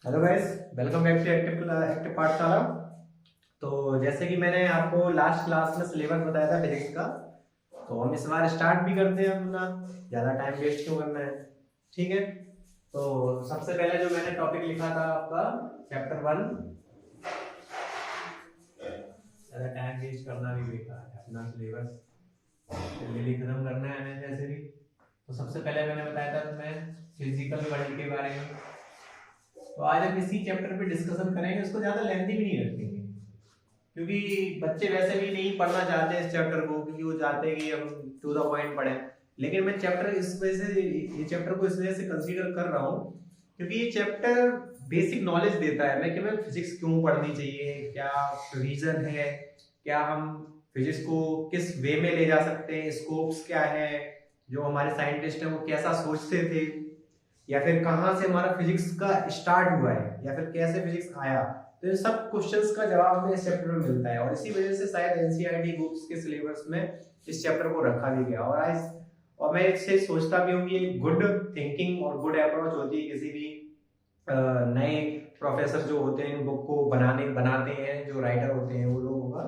Hello guys, welcome back to Active Pathshala. तो जैसे कि मैंने आपको लास्ट क्लास में सिलेबस बताया था फिजिक्स का, तो हम इस बार स्टार्ट भी करते हैं अपना। ज़्यादा टाइम वेस्ट क्यों करना है। ठीक है। तो सबसे पहले जो मैंने टॉपिक लिखा था आपका चैप्टर 1, ज़्यादा टाइम वेस्ट करना भी बेकार है, अपना सिलेबस जल्दी खत्म करना है हमें जैसे भी। तो सबसे पहले मैंने बताया था तुम्हें फिजिकल वर्ल्ड के बारे में। तो आज हम इसी चैप्टर पे डिस्कशन करेंगे, उसको ज़्यादा लेंथी भी नहीं रखेंगे क्योंकि बच्चे वैसे भी नहीं पढ़ना चाहते इस चैप्टर को, क्योंकि वो चाहते हैं कि हम टू द पॉइंट पढ़ें। लेकिन मैं चैप्टर इस वजह से ये चैप्टर को इस वजह से कंसीडर कर रहा हूँ क्योंकि ये चैप्टर बेसिक नॉलेज देता है मैं कि मैं फिजिक्स क्यों पढ़नी चाहिए, क्या रीजन है, क्या हम फिजिक्स को किस वे में ले जा सकते हैं, स्कोप्स क्या है, जो हमारे साइंटिस्ट हैं वो कैसा सोचते थे, या फिर कहाँ से हमारा फिजिक्स का स्टार्ट हुआ है, या फिर कैसे फिजिक्स आया। तो इन सब क्वेश्चंस का जवाब हमें इस चैप्टर में मिलता है और इसी वजह से शायद एनसीईआरटी बुक्स के सिलेबस में इस चैप्टर को रखा भी गया। और मैं इससे सोचता भी हूँ कि गुड थिंकिंग और गुड अप्रोच होती है किसी भी नए प्रोफेसर जो होते हैं बुक को बनाते हैं, जो राइटर होते हैं वो लोगों का।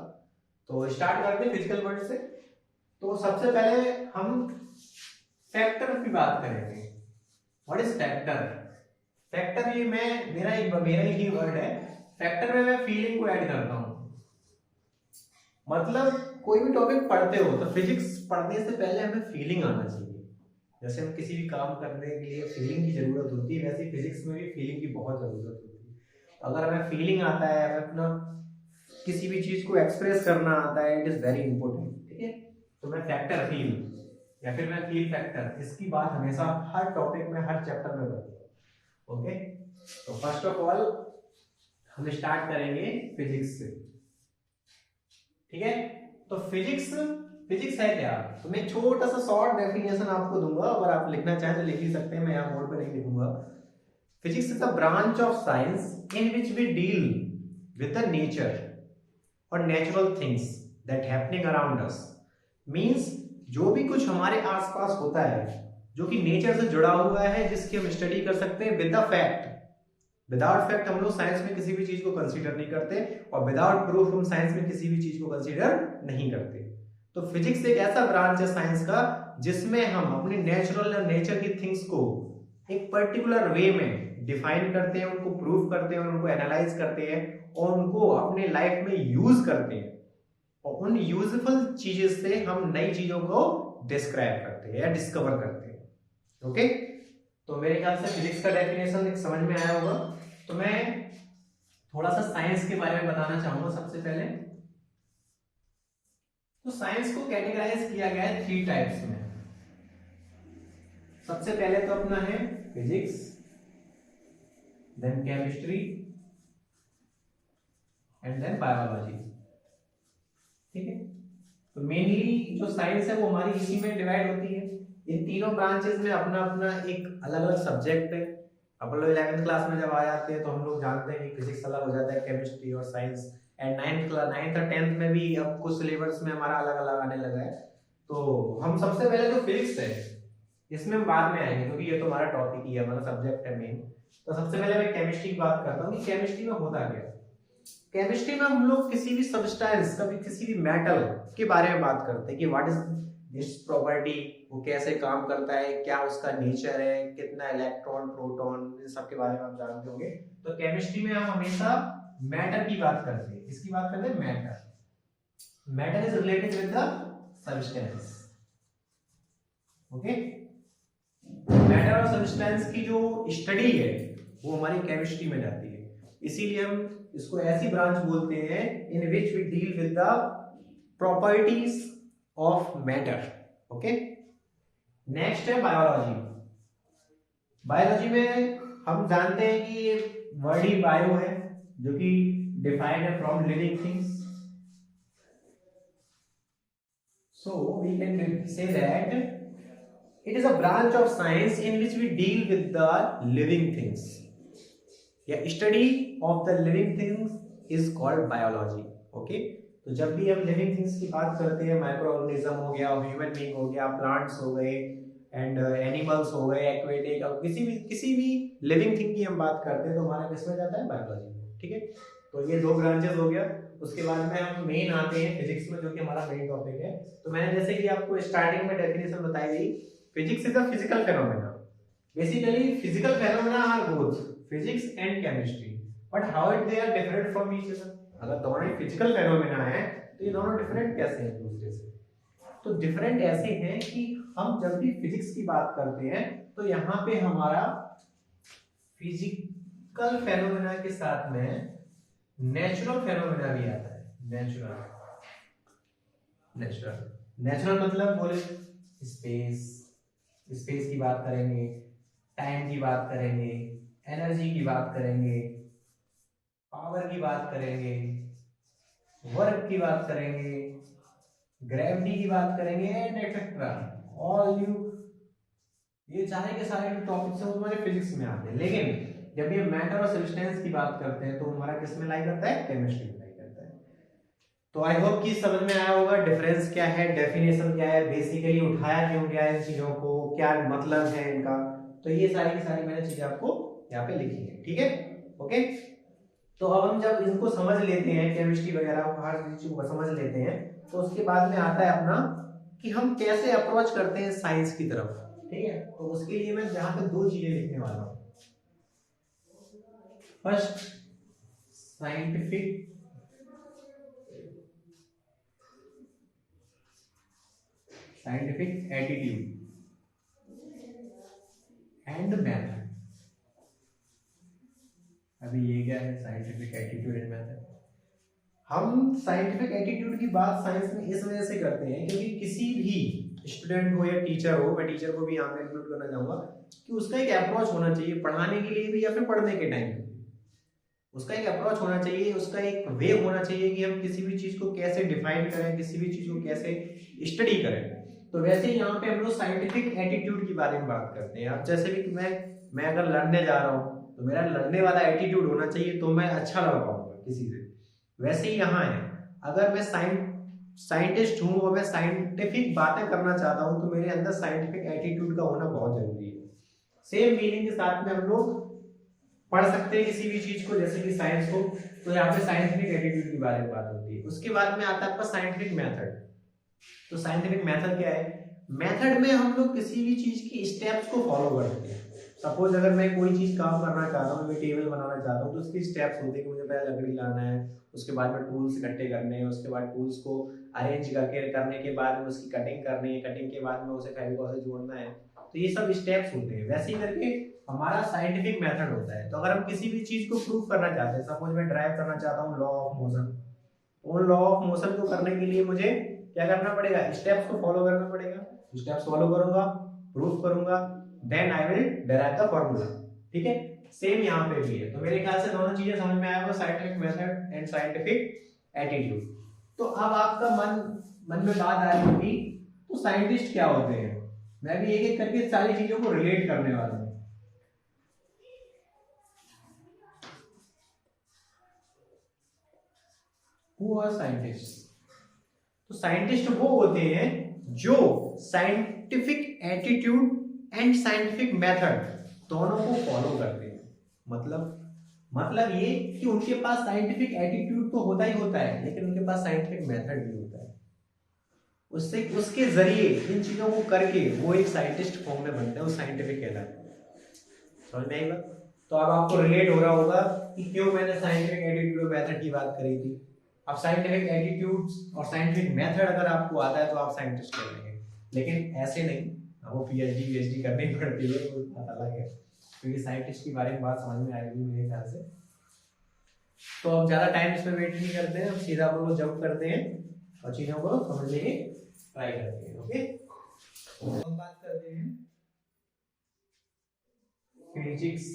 तो स्टार्ट करते हैं फिजिकल वर्ड से। तो सबसे पहले हम फैक्टर की बात करेंगे। What is factor? फैक्टर ये मैं मेरा एक ही वर्ड है। फैक्टर में मैं फीलिंग को ऐड करता हूँ। मतलब कोई भी टॉपिक पढ़ते हो तो फिजिक्स पढ़ने से पहले हमें फीलिंग आना चाहिए। जैसे हम किसी भी काम करने के लिए फीलिंग की जरूरत होती है, वैसे फिजिक्स में भी फीलिंग की बहुत जरूरत होती है। अगर हमें फीलिंग आता है, हमें अपना किसी भी चीज को एक्सप्रेस करना आता है, इट इज वेरी इंपॉर्टेंट। ठीक है। तो मैं फैक्टर फील या फिर मैं फील फैक्टर, इसकी बात हमेशा हर टॉपिक में हर चैप्टर में करता हूँ। ओके। तो फर्स्ट ऑफ ऑल हम स्टार्ट करेंगे फिजिक्स से। ठीक है। तो फिजिक्स फिजिक्स है क्या? तो मैं छोटा सा शॉर्ट डेफिनेशन आपको दूंगा, अगर आप लिखना चाहें तो लिख ही सकते हैं, मैं यहाँ बोर्ड पे नहीं लिखूंगा। Physics is the branch of science in which we deal with the nature और natural things that happening around us. Means जो भी कुछ हमारे आसपास होता है, जो कि नेचर से जुड़ा हुआ है, जिसकी हम स्टडी कर सकते हैं with the fact. Without fact हम लोग साइंस में किसी भी चीज को कंसीडर नहीं करते, और विदाउट प्रूफ हम साइंस में किसी भी चीज को कंसीडर नहीं करते। तो फिजिक्स एक ऐसा ब्रांच है साइंस का जिसमें हम अपने नेचुरल और नेचर की थिंग्स को एक पर्टिकुलर वे में डिफाइन करते हैं, उनको प्रूव करते हैं और उनको एनालाइज करते हैं और उनको अपने लाइफ में यूज करते हैं, और उन यूजफुल चीजें से हम नई चीजों को डिस्क्राइब करते हैं या डिस्कवर करते हैं। ओके। तो मेरे ख्याल से फिजिक्स का डेफिनेशन एक समझ में आया होगा। तो मैं थोड़ा सा साइंस के बारे में बताना चाहूंगा सबसे पहले। तो साइंस को कैटेगराइज किया गया है 3 टाइप्स में। सबसे पहले तो अपना है physics, then chemistry and then biology. ठीक है। तो मेनली जो साइंस है वो हमारी इसी में डिवाइड होती है। इन तीनों ब्रांचेस में अपना अपना एक अलग अलग सब्जेक्ट है। अपन लोग 11th क्लास में जब आ जाते हैं तो हम लोग जानते हैं कि फिजिक्स अलग हो जाता है, केमिस्ट्री और साइंस। एंड नाइन्थ और 10th में भी अब कुछ सिलेबस में हमारा अलग अलग आने लगा है। तो हम सबसे पहले जो फिजिक्स है इसमें हम बाद में आएंगे क्योंकि ये तो हमारा टॉपिक ही है, हमारा सब्जेक्ट है मेन। तो सबसे पहले मैं केमिस्ट्री की बात करता हूँ कि केमिस्ट्री में होता क्या है। केमिस्ट्री में हम लोग किसी भी सब्सटेंस, कभी किसी भी मेटल के बारे में बात करते हैं कि व्हाट इज दिस प्रॉपर्टी, वो कैसे काम करता है, क्या उसका नेचर है, कितना इलेक्ट्रॉन प्रोटॉन, इन सब के बारे में आप जानते होंगे। तो केमिस्ट्री में हम हमेशा मैटर की बात करते हैं। इसकी बात करते हैं matter. Matter is related with the substance. Okay. Matter और सब्सटेंस की जो स्टडी है वो हमारी केमिस्ट्री में जाती है, इसीलिए हम इसको ऐसी ब्रांच बोलते हैं in which we deal with the properties of matter. Okay. Next है बायोलॉजी। बायोलॉजी में हम जानते हैं कि ये वर्ड ही बायो है, जो कि डिफाइंड है from living things. So we can say that it is a branch of science in which we deal with the living things. या study of the living things is called biology. Okay. तो जब भी हम living things की बात करते हैं, micro organism हो गया, ह्यूमन बीइंग हो गया, प्लांट्स हो गए, एंड एनिमल्स हो गए, एक्वेटिक, और किसी भी लिविंग थिंग की हम बात करते हैं तो हमारा किसमें जाता है, बायोलॉजी में। ठीक है, तो ये दो ब्रांचेस हो गया। उसके बाद में हम मेन आते हैं फिजिक्स में, जो कि हमारा मेन टॉपिक है। तो मैंने जैसे कि आपको स्टार्टिंग में डेफिनेशन बताई थी, physics is a physical phenomena. Basically physical phenomena are both physics and chemistry, but how it they are different from each other. अगर दोनों ही फिजिकल फेनोमेना है तो ये दोनों डिफरेंट कैसे हैं एक दूसरे से? तो डिफरेंट ऐसे हैं कि हम जब भी फिजिक्स की बात करते हैं तो यहाँ पे हमारा फिजिकल फेनोमेना के साथ में नेचुरल फेनोमेना भी आता है। नेचुरल नेचुरल नेचुरल मतलब बोले स्पेस, स्पेस की बात करेंगे, टाइम की बात करेंगे, एनर्जी की बात करेंगे, पावर की बात करेंगे, वर्क की बात करेंगे, ग्रेविटी की बात करेंगे, एंड एक्सेट्रा ऑल यू। ये सारे के सारे जो टॉपिक्स हैं वो हमारे फिजिक्स में आते हैं। लेकिन जब ये मैटर और सब्सटेंस की बात करते हैं तो हमारा किस में लाई करता है, केमिस्ट्री में लाई करता है। तो आई होप कि समझ में आया होगा डिफरेंस क्या है, डेफिनेशन क्या है, बेसिकली उठाया क्यों गया इन चीजों को, क्या मतलब है इनका। तो ये सारी की सारी मैंने चीजें आपको यहाँ पे लिखी है। ठीक है, ओके। तो अब हम जब इनको समझ लेते हैं, केमिस्ट्री वगैरह हर चीज को समझ लेते हैं, तो उसके बाद में आता है अपना कि हम कैसे अप्रोच करते हैं साइंस की तरफ। ठीक है, तो उसके लिए मैं यहाँ पे दो चीजें लिखने वाला हूँ। First, scientific attitude and method. अभी ये क्या है, साइंटिफिक एटीट्यूड एंड मेथड। हम साइंटिफिक एटीट्यूड की बात साइंस में इस वजह से करते हैं क्योंकि किसी भी स्टूडेंट हो या टीचर हो, मैं टीचर को भी यहाँ पे इंक्लूड करना चाहूंगा, कि उसका एक अप्रोच होना चाहिए पढ़ाने के लिए भी या फिर पढ़ने के टाइम पे। उसका एक अप्रोच होना चाहिए, उसका एक वे होना चाहिए कि हम किसी भी चीज को कैसे डिफाइन करें, किसी भी चीज को कैसे स्टडी करें। तो वैसे ही यहाँ पे हम लोग साइंटिफिक एटीट्यूड के बारे में बात करते हैं। अब जैसे भी कि मैं अगर लड़ने जा रहा हूँ तो मेरा लड़ने वाला एटीट्यूड होना चाहिए, तो मैं अच्छा लड़ पाऊंगा किसी से। वैसे ही यहाँ है, अगर मैं साइंटिस्ट हूँ और मैं साइंटिफिक बातें करना चाहता हूँ तो मेरे अंदर साइंटिफिक एटीट्यूड का होना बहुत जरूरी है। सेम मीनिंग के साथ में हम लोग पढ़ सकते हैं किसी भी चीज को, जैसे कि साइंस को। तो यहाँ पे साइंटिफिक एटीट्यूड के बारे में बात होती है। उसके बाद में आता है आपका साइंटिफिक मेथड। तो साइंटिफिक मेथड क्या है? मेथड में हम लोग किसी भी चीज की स्टेप्स को फॉलो करते हैं। सपोज अगर मैं कोई चीज काम करना चाहता हूँ, मैं टेबल बनाना चाहता हूँ, तो उसकी स्टेप्स होते हैं कि मुझे पहले लकड़ी लाना है, उसके बाद में टूल्स इकट्ठे करने हैं, उसके बाद टूल्स को अरेंज करने के बाद में उसकी कटिंग करनी है, कटिंग के बाद में उसे फेविकॉल से जोड़ना है। तो ये सब स्टेप्स होते हैं। वैसे ही करके हमारा साइंटिफिक मेथड होता है। तो अगर हम किसी भी चीज को प्रूव करना चाहते हैं, सपोज मैं ड्राइव करना चाहता हूँ लॉ ऑफ मोशन, उन लॉ ऑफ मोशन को करने के लिए मुझे क्या करना पड़ेगा, स्टेप्स को फॉलो करना पड़ेगा। स्टेप्स फॉलो करूंगा, प्रूफ करूंगा, then I will derive the formula. ठीक है, सेम यहाँ पे भी है। तो मेरे ख्याल से दोनों चीजें समझ में आया होगा, scientific method and scientific attitude. तो अब आपका मन में बात आ रही होगी, तो साइंटिस्ट क्या होते हैं? मैं भी एक एक करके सारी चीजों को रिलेट करने वाला हूँ। Who are scientists? तो साइंटिस्ट वो होते हैं जो scientific attitude and scientific method दोनों को फॉलो करते हैं। मतलब ये कि उनके पास साइंटिफिक एटीट्यूड तो होता ही होता है, लेकिन उनके पास साइंटिफिक मेथड भी होता है। उसके जरिए इन चीजों को करके वो एक साइंटिस्ट फॉर्म में बनते हैं, वो साइंटिफिक कहलाते हैं। समझ में आई बात? तो अब आपको रिलेट हो रहा होगा कि क्यों मैंने साइंटिफिक एटीट्यूड और मेथड की बात करी थी। अब साइंटिफिक एटीट्यूड्स और साइंटिफिक मेथड अगर आपको आता है तो आप साइंटिस्ट कहलाएंगे, लेकिन ऐसे नहीं, वो पीएचडी करनी पड़ती है, वो बात अलग है। क्योंकि साइंटिस्ट के बारे में बात समझ में आएगी मेरे ख्याल से। तो अब ज्यादा टाइम इसमें वेट नहीं करते हैं, हम सीधा हम लोग जंप करते हैं और चीजों को समझने की ट्राई करते हैं। ओके, हम बात करते हैं फिजिक्स।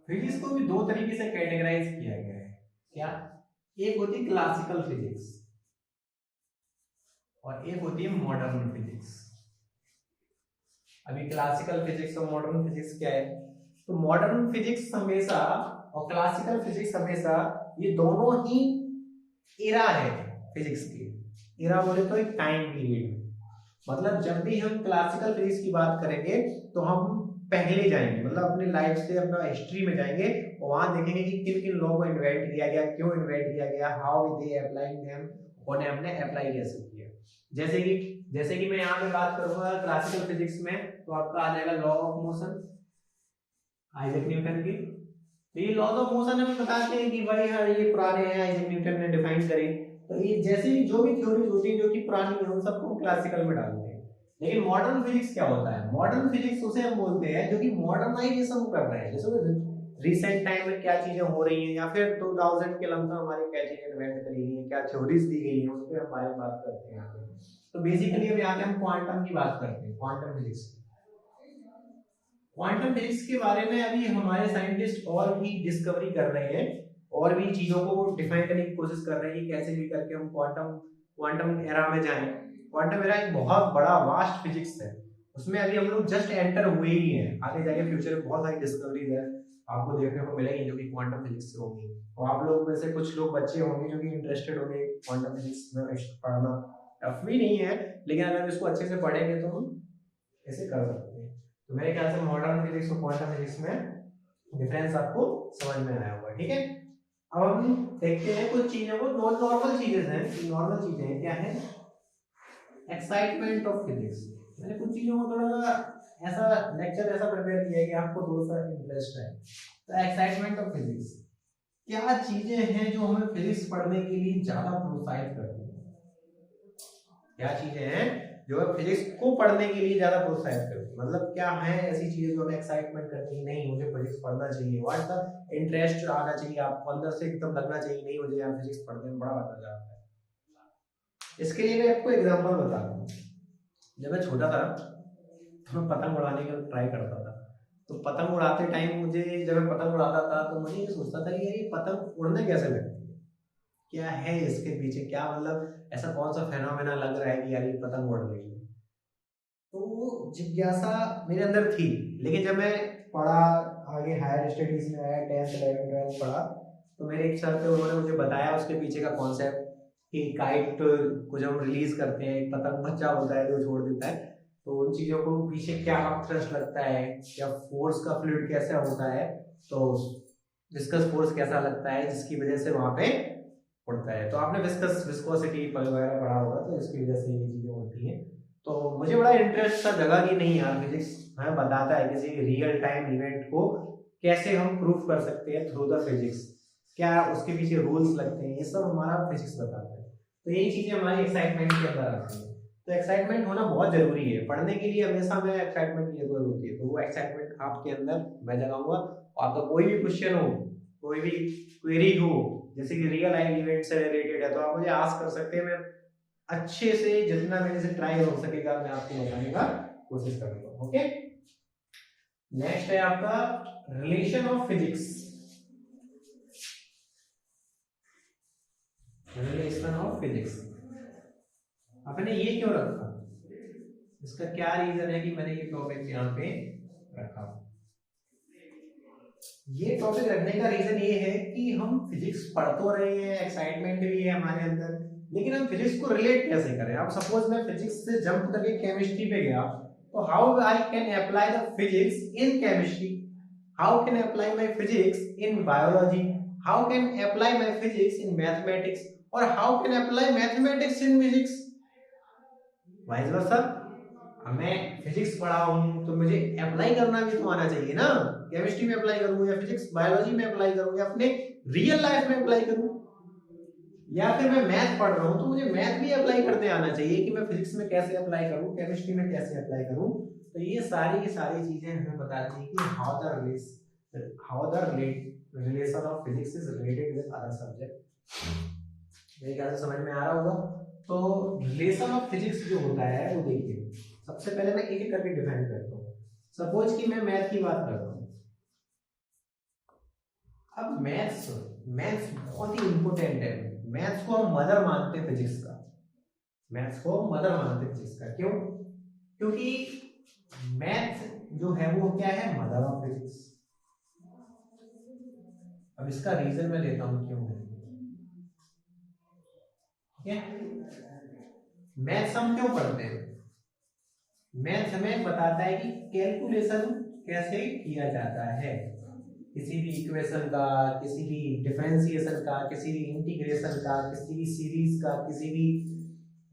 फिजिक्स को भी दो तरीके से कैटेगराइज किया गया है। क्या? एक होती है क्लासिकल फिजिक्स और एक होती है मॉडर्न फिजिक्स। अभी क्लासिकल फिजिक्स और मॉडर्न फिजिक्स क्या है? तो मॉडर्न फिजिक्स हमेशा और क्लासिकल फिजिक्स हमेशा, ये दोनों ही इरा है फिजिक्स के। इरा बोले तो एक टाइम पीरियड। मतलब जब भी हम क्लासिकल फिजिक्स की बात करेंगे तो हम पहले जाएंगे, मतलब अपने लाइफ से अपना हिस्ट्री में जाएंगे और वहां देखेंगे कि किन किन लॉ को इन्वेंट किया गया, क्यों इन्वेंट किया गया, हाउ दे अप्लाइंग देम, उन्हें हमने अप्लाई कैसे किया। जैसे कि मैं यहाँ पे बात करूंगा क्लासिकल फिजिक्स में, तो आपका आ जाएगा law of motion, Isaac Newton की। तो ये लॉज ऑफ मोशन हमें बताते हैं कि भाई हाँ ये पुराने हैं, आइजैक न्यूटन ने डिफाइन करे। तो ये जैसे ही जो भी थ्योरीज होती है जो कि पुरानी है उन सबको क्लासिकल में डालते हैं। लेकिन मॉडर्न फिजिक्स क्या होता है? मॉडर्न फिजिक्स उसे हम बोलते हैं जो कि मॉडर्नाइजेशन कर रहे हैं, जैसे रिसेंट टाइम में क्या चीजें हो रही हैं या फिर 2000 के लमसम हमारी क्या चीजें इन्वेंट करी गई हैं, क्या थ्योरीज दी गई हैं, उस पर हम बारे में बात करते हैं यहाँ पे। तो बेसिकली अब यहाँ पे हम क्वांटम की बात करते हैं, क्वांटम फिजिक्स। क्वांटम फिजिक्स के बारे में अभी हमारे साइंटिस्ट और भी डिस्कवरी कर रहे हैं और भी चीजों को डिफाइन करने की कोशिश कर रहे हैं कि कैसे भी करके हम क्वांटम क्वांटम एरा में जाएं। क्वांटम एरा एक बहुत बड़ा वास्ट फिजिक्स है, उसमें अभी हम लोग जस्ट एंटर हुए ही हैं। आगे जाके फ्यूचर में बहुत सारी डिस्कवरीज है आपको देखने को मिलेंगी जो कि क्वांटम फिजिक्स से होंगी, और आप लोग में से कुछ लोग बच्चे होंगे जो कि इंटरेस्टेड होंगे क्वांटम फिजिक्स में पढ़ना। टफ भी नहीं है, लेकिन अगर इसको अच्छे से पढ़ेंगे तो हम ऐसे कर सकते हैं। तो मेरे ख्याल से मॉडर्न फिजिक्स और क्वांटम फिजिक्स में डिफरेंस आपको समझ में आया होगा, ठीक है। अब हम देखते हैं कुछ चीजों को, नॉन नॉर्मल चीजें हैं, नॉर्मल चीजें क्या है, एक्साइटमेंट ऑफ फिजिक्स। मैंने कुछ चीजों को थोड़ा सा ऐसा लेक्चर ऐसा प्रिपेयर किया है कि आपको थोड़ा सा इंटरेस्ट है। तो एक्साइटमेंट ऑफ फिजिक्स क्या चीजें हैं जो हमें फिजिक्स पढ़ने के लिए ज्यादा प्रोत्साहित करती हैं? क्या चीजें हैं जो फिजिक्स को पढ़ने के लिए ज्यादा प्रोत्साहित करती है, मतलब क्या है ऐसी चीजें जो हमें एक्साइटमेंट करती है, नहीं मुझे फिजिक्स पढ़ना चाहिए, व्हाट द इंटरेस्ट आना चाहिए आपको अंदर से एकदम लगना चाहिए, नहीं मुझे यार फिजिक्स पढ़ने में बड़ा मजा आता है। इसके लिए मैं आपको एग्जांपल बताता हूँ। जब मैं छोटा था तो मैं पतंग उड़ाने का ट्राई करता था। तो पतंग उड़ाते टाइम मुझे, जब मैं पतंग उड़ाता था तो मुझे ये सोचता था कि यार ये पतंग उड़ने कैसे लगती है, क्या है इसके पीछे, क्या मतलब ऐसा कौन सा फेनोमेना लग रहा है कि यार ये पतंग उड़ रही है। तो जिज्ञासा मेरे अंदर थी। लेकिन जब मैं पढ़ा, आगे हायर स्टडीज में आया, 10th 11th 12th पढ़ा, तो मेरे एक सर थे, उन्होंने मुझे बताया उसके पीछे का कॉन्सेप्ट कि काइट को जब हम रिलीज करते हैं, एक पतंग बच्चा होता है जो छोड़ देता है, तो उन चीजों को पीछे क्या थ्रस्ट लगता है, या फोर्स का फ्लूइड कैसा होता है, तो विस्कस फोर्स कैसा लगता है जिसकी वजह से वहां पे उड़ता है। तो आपने विस्कोसिटी वगैरह पढ़ा होगा, तो इसकी वजह से ये चीजें होती हैं। तो मुझे बड़ा इंटरेस्ट था, जगह कि नहीं यार फिजिक्स हमें बताता है किसी रियल टाइम इवेंट को कैसे हम प्रूफ कर सकते हैं थ्रू द फिजिक्स, क्या उसके पीछे रूल्स लगते हैं, ये सब हमारा फिजिक्स बताता है। तो यही चीजें हमारी एक्साइटमेंट के अंदर आती है। तो एक्साइटमेंट होना बहुत जरूरी है पढ़ने के लिए, हमेशा में एक्साइटमेंट की जरूरत होती है। तो वो एक्साइटमेंट आपके अंदर मैं जगाऊंगा, आपका कोई भी क्वेश्चन हो, कोई भी क्वेरी हो, जैसे कि रियल लाइफ इवेंट से रिलेटेड है, तो आप मुझे आस्क कर सकते हैं। मैं अच्छे से जितना मेरे से ट्राई हो सकेगा मैं आपको बताने का कोशिश करूंगा। ओके, नेक्स्ट है आपका relation of physics. Relation of physics आपने ये क्यों रखा, इसका क्या रीजन है कि मैंने ये टॉपिक यहाँ पे रखा? ये टॉपिक रखने का रीजन ये है कि हम फिजिक्स पढ़ तो रहे हैं, एक्साइटमेंट भी है हमारे अंदर, लेकिन हम फिजिक्स को रिलेट कैसे करें? अब सपोज मैं फिजिक्स से जंप करके केमिस्ट्री पे गया, तो how I can apply the physics in chemistry, how can apply my physics in biology, how can apply my physics in mathematics, और how can apply mathematics in physics, vice versa. मैं physics पढ़ा हूं तो मुझे apply करना भी तो आना चाहिए ना, केमिस्ट्री में अप्लाई करूं या फिजिक्स बायोलॉजी में अप्लाई करूं या अपने रियल लाइफ में अप्लाई करूं, या फिर मैं मैथ पढ़ रहा हूं तो मुझे मैथ भी अप्लाई करते आना चाहिए कि मैं फिजिक्स में कैसे अप्लाई करूं, केमिस्ट्री में कैसे अप्लाई करूं। तो ये सारी की सारी चीजें हमें बताती हैं कि how the relation of physics is related with other subject. मेरे ख्याल से समझ में आ रहा होगा। तो रिलेशन ऑफ फिजिक्स जो होता है वो देखिए, सबसे पहले मैं एक एक करके डिफाइन करता हूँ। सपोज कि मैं मैथ की बात करता हूँ। अब मैथ्स मैथ्स बहुत ही इंपॉर्टेंट है, मैथ्स को हम मदर मानते हैं फिजिक्स का, मैथ्स को मदर मानते हैं फिजिक्स का। क्यों? क्योंकि मैथ जो है वो क्या है, मदर ऑफ फिजिक्स। अब इसका रीजन मैं देता हूं क्यों है। मैथ्स हम क्यों पढ़ते हैं? मैथ्स हमें बताता है कि कैलकुलेशन कैसे किया जाता है, किसी भी इक्वेशन का, किसी भी डिफरेंशिएशन का, किसी भी इंटीग्रेशन का, किसी भी सीरीज का, किसी भी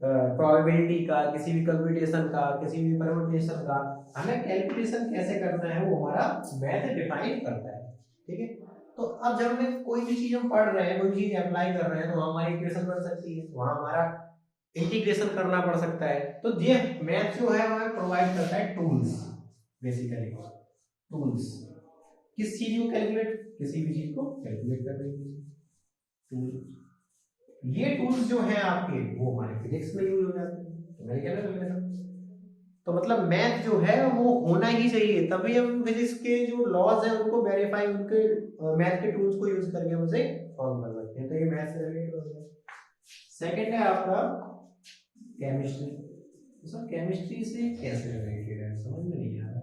प्रोबेबिलिटी का, किसी भी कंप्यूटेशन का, किसी भी परम्यूटेशन का, हमें कैलकुलेशन कैसे करना है वो हमारा मैथ डिफाइन करता है। ठीक है, तो अब जब हमें कोई भी चीज हम पढ़ रहे हैं, कोई चीज अप्लाई कर रहे हैं, तो हमारी इक्वेशन बन सकती है, वहां हमारा इंटीग्रेशन करना पड़ सकता है। तो ये मैथ जो है हमें प्रोवाइड करता है टूल्स, बेसिकली टूल्स किस चीज को कैलकुलेट, किसी भी चीज को कैलकुलेट करने के लिए टूल। ये टूल्स जो हैं आपके वो हमारे फिजिक्स में यूज हो जाते हैं। तो मैं क्या कर लेता हूं, तो मतलब मैथ जो है वो होना ही चाहिए, तभी हम फिजिक्स के जो लॉज हैं उनको वेरीफाई, उनके मैथ के टूल्स को यूज करके हम उसे सॉल्व कर सकते हैं। तो ये मैथ से रिलेटेड हो गया। सेकंड है आपका केमिस्ट्री। तो सर केमिस्ट्री से कैसे रिलेटेड है, समझ में नहीं आ रहा।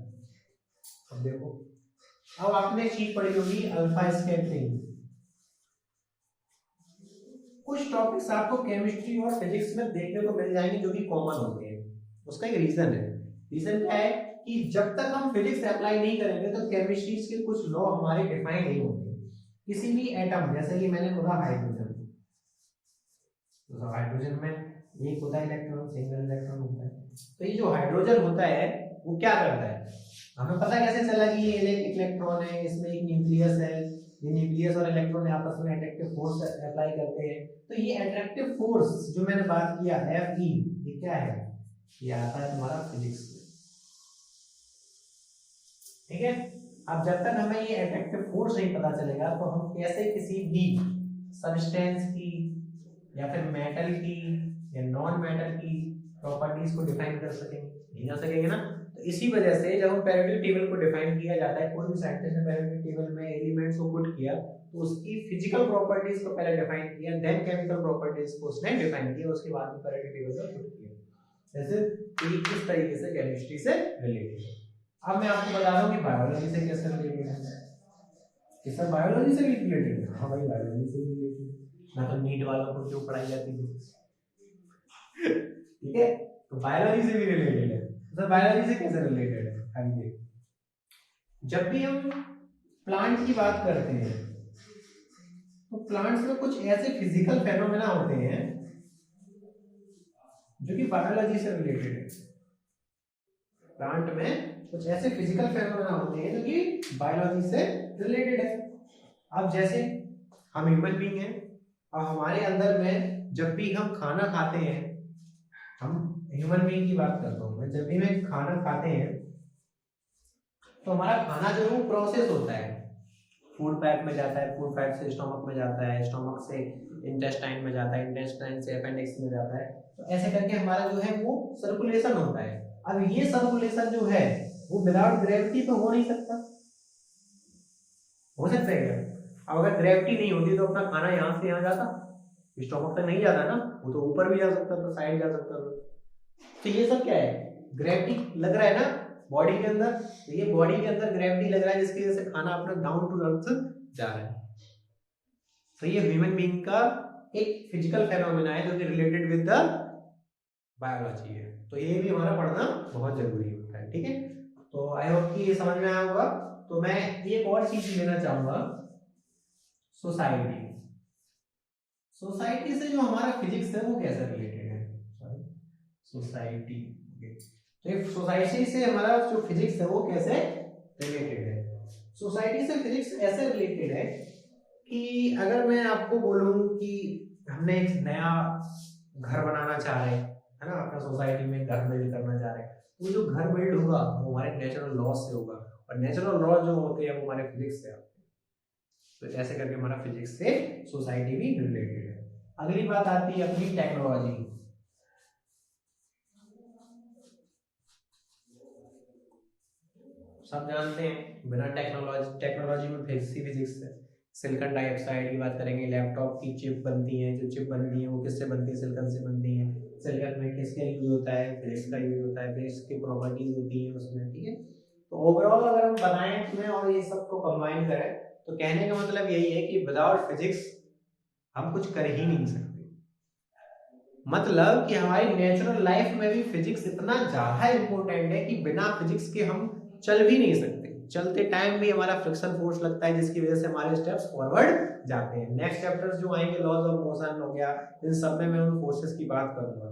अब देखो, अब आपने चीज पढ़ी होगी अल्फा स्कैटरिंग। कुछ टॉपिक्स आपको केमिस्ट्री और फिजिक्स में देखने को मिल जाएंगे जो कि कॉमन होते हैं। उसका एक रीजन है। रीजन क्या है कि जब तक हम फिजिक्स अप्लाई नहीं करेंगे तो केमिस्ट्री के कुछ लॉ हमारे डिफाइन नहीं होंगे। किसी भी एटम, जैसे कि मैंने बोला हाइड्रोजन, तो हाइड्रोजन में एक होता है इलेक्ट्रॉन, सिंगल इलेक्ट्रॉन होता है। तो ये जो हाइड्रोजन होता है वो क्या करता है, हमें पता कैसे चला कि ये एक इलेक्ट्रॉन है, इसमें एक न्यूक्लियस है, ये न्यूक्लियस और इलेक्ट्रॉन आपस में अट्रैक्टिव फोर्स अप्लाई करते हैं। तो ये अट्रैक्टिव फोर्स जो मैंने बात किया एफ ई, ये क्या है, ये आता है तुम्हारा फिजिक्स में। ठीक है, अब जब तक हमें ये अट्रैक्टिव फोर्स नहीं पता चलेगा तो हम कैसे किसी भी सब्सटेंस की या फिर मेटल की या नॉन मेटल की प्रॉपर्टीज को डिफाइन कर सकेंगे, नहीं जा सकेंगे ना। तो इसी वजह से जब हम पेरियोडिक टेबल को डिफाइन किया जाता है, कोई भी साइंटिस्ट ने पेरियोडिक टेबल में एलिमेंट्स को पुट किया तो उसकी फिजिकल प्रॉपर्टीज को पहले डिफाइन किया, देन केमिकल प्रॉपर्टीज को उसने डिफाइन किया, उसके बाद में पेरियोडिक टेबल को पुट किया। जैसे इस तरीके से केमिस्ट्री से रिलेटेड है। अब मैं आपको बता दूं कि बायोलॉजी से कैसे रिलेटेड है। कि सर बायोलॉजी से भी रिलेटेड है, हाँ भाई बायोलॉजी से भी रिलेटेड है, ना तो नीट वालों को क्यों पढ़ाई जाती है। ठीक है, तो बायोलॉजी से भी रिलेटेड है। तो सर बायोलॉजी से कैसे रिलेटेड है, अभी देखो, जब भी हम प्लांट की बात करते हैं तो प्लांट्स में कुछ ऐसे फिजिकल फेनोमेना होते हैं जो कि बायोलॉजी से रिलेटेड है। प्लांट में कुछ ऐसे फिजिकल फेनोमेना होते हैं जो कि बायोलॉजी से रिलेटेड है। अब जैसे हम ह्यूमन बीइंग हैं और हमारे अंदर में जब भी हम खाना खाते हैं, हम ह्यूमन बीइंग की बात करता हूँ मैं, जब भी मैं खाना खाते हैं तो हमारा खाना जो है वो प्रोसेस होता है, फूड पाइप में जाता है, फूड पाइप से स्टोमक में जाता है, स्टोमक से इंटेस्टाइन में जाता है, इंटेस्टाइन से अपेंडिक्स में जाता है। तो ऐसे करके हमारा जो है वो सर्कुलेशन होता है। अब ये सर्कुलेशन जो है वो विदाउट ग्रेविटी तो हो नहीं सकता, हो सकता है क्या? अब अगर ग्रेविटी नहीं होती तो अपना खाना यहाँ से यहाँ जाता, स्टोमक तक नहीं जाता ना, वो तो ऊपर भी जा सकता था, साइड जा सकता था। तो ये सब क्या है, ग्रेविटी लग रहा है ना बॉडी के अंदर, तो ये बॉडी के अंदर ग्रेविटी लग रहा है जिसकी वजह से खाना अपना डाउन टू अर्थ जा रहा है। तो ये ह्यूमन बीइंग का एक फिजिकल फेनोमेना है जो कि रिलेटेड विद द बायोलॉजी है। तो ये भी हमारा पढ़ना बहुत जरूरी होता है। ठीक है, तो आई होप कि ये समझ में आया होगा। तो मैं एक और चीज लेना चाहूंगा, सोसाइटी। सोसाइटी से जो हमारा फिजिक्स है वो कैसे रिलेटेड है, सोसाइटी। तो एक सोसाइटी से हमारा जो फिजिक्स है वो कैसे रिलेटेड है। सोसाइटी से फिजिक्स ऐसे रिलेटेड है कि अगर मैं आपको बोलूं कि हमने एक नया घर बनाना चाह रहे हैं, है ना, अपना सोसाइटी में घर बिल्ड करना चाह रहे हैं, तो जो घर बिल्ड होगा वो हमारे नेचुरल लॉ से होगा, और नेचुरल लॉ जो होते हैं वो हमारे फिजिक्स से आते हैं। तो ऐसे करके हमारा फिजिक्स से सोसाइटी भी रिलेटेड है। अगली बात आती है अपनी टेक्नोलॉजी। सब जानते हैं बिना टेक्नोलॉजी में फिजिक्स है। सिलिकॉन डाइऑक्साइड की बात करेंगे, लैपटॉप की चिप बनती है, जो चिप बनती है वो किससे बनती है, सिलिकॉन से बनती है। सिलिकॉन में किसका यूज होता है, फिजिक्स का यूज होता है, फिजिक्स की प्रॉपर्टीज होती है उसमें। ठीक है, तो ओवरऑल अगर हम बनाएं इसमें और ये सबको कंबाइन करें तो कहने का मतलब यही है कि विदाउट फिजिक्स हम कुछ कर ही नहीं सकते। मतलब कि हमारी नेचुरल लाइफ में भी फिजिक्स इतना ज्यादा इंपॉर्टेंट है कि बिना फिजिक्स के हम चल भी नहीं सकते। चलते टाइम भी हमारा फ्रिक्शन फोर्स लगता है, जिसकी वजह से हमारे स्टेप्स फॉरवर्ड जाते हैं। नेक्स्ट चैप्टर्स जो आएंगे, लॉज ऑफ मोशन हो गया, इन सब में मैं उन फोर्सेस की बात करूंगा,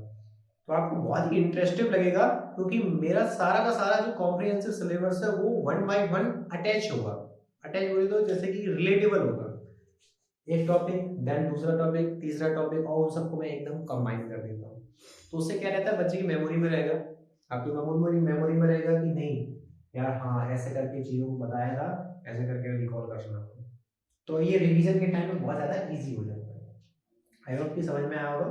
तो आपको बहुत ही इंटरेस्टिव लगेगा, क्योंकि मेरा सारा का सारा जो कॉम्प्रिहेंसिव सिलेबस है वो वन बाय वन अटैच होगा। अटैच बोले तो जैसे कि रिलेटेबल होगा, एक टॉपिक देन दूसरा टॉपिक तीसरा टॉपिक, और उन सबको मैं एकदम कंबाइन कर देता हूँ। तो उससे क्या रहता है, बच्चे की मेमोरी में रहेगा, आपकी मेमोरी में रहेगा कि नहीं यार, हाँ ऐसे करके चीजों को बताया था, ऐसे करके रिकॉल कर सुना। तो ये रिवीजन के टाइम में बहुत ज्यादा इजी हो जाता है। आई होप कि समझ में आया होगा।